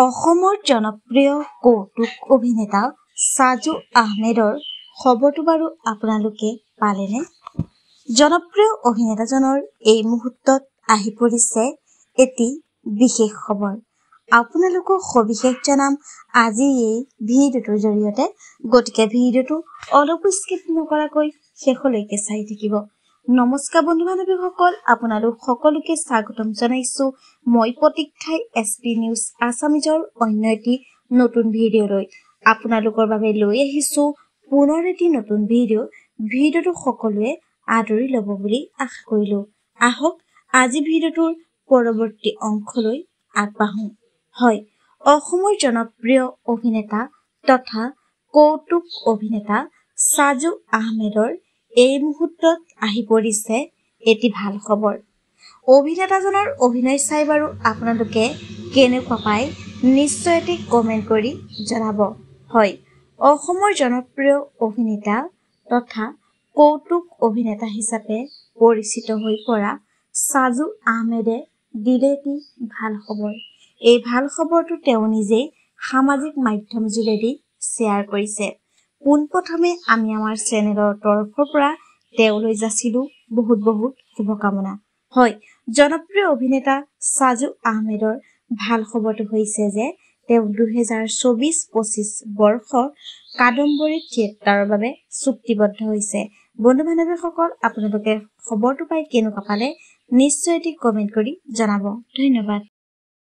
অসমৰ জনপ্ৰিয় কৌতুক অভিনেতা সাজু আহমেদৰ খবৰটো বাৰু আপোনালোকে পালেনে? জনপ্ৰিয় অভিনেতাজনৰ এই মুহূৰ্তত আহি পৰিছে এটি বিশেষ খবৰ। আপোনালোকক সবিশেষ জনাম আজি এই ভিডিঅ'টোৰ জৰিয়তে, গতিকে ভিডিঅ'টো অলপো স্কিপ নকৰাকৈ শেষলৈকে চাই থাকিব। নমস্কাৰ বন্ধু বান্ধৱীসকল, আপোনালোক সকলোকে স্বাগতম জনাইছো মই প্ৰতীক্ষাই SP নিউজ আছামিজৰ অন্য এটি নতুন ভিডিঅ'লৈ। আপোনালোকৰ বাবে লৈ আহিছো পুনৰ এটি নতুন ভিডিঅ'টো সকলোৱে আদৰি ল'ব বুলি আশা কৰিলো। আহক আজি ভিডিঅ'টোৰ পৰৱৰ্তী অংশলৈ আগবাঢ়ো। হয়, অসমৰ জনপ্ৰিয় অভিনেতা তথা কৌতুক অভিনেতা সাজু আহমেদৰ এই মুহূৰ্তত আহি পৰিছে এটি ভাল খবৰ। অভিনেতাজনৰ অভিনয় চাই বাৰু আপোনালোকে কেনেকুৱা পায় নিশ্চয় এটি কমেণ্ট কৰি জনাব। হয়, অসমৰ জনপ্ৰিয় অভিনেতা তথা কৌতুক অভিনেতা হিচাপে পৰিচিত হৈ পৰা সাজু আহমেদে দিলে এটি ভাল খবৰ। এই ভাল খবৰটো তেওঁ নিজেই সামাজিক মাধ্যম যোগেদি শ্বেয়াৰ কৰিছে। পোনপ্ৰথমে আমি আমাৰ চেনেলৰ তৰফৰ পৰা তেওঁলৈ যাচিলো বহুত শুভকামনা। হয়, জনপ্ৰিয় অভিনেতা সাজু আহমেদৰ ভাল খবৰটো হৈছে যে তেওঁ 2024-25 বৰ্ষৰ কাদম্বৰী থিয়েটাৰৰ বাবে চুক্তিবদ্ধ হৈছে। বন্ধু বান্ধৱীসকল, আপোনালোকে খবৰটো পাই কেনেকুৱা পালে নিশ্চয় এটি কমেণ্ট কৰি জনাব। ধন্যবাদ।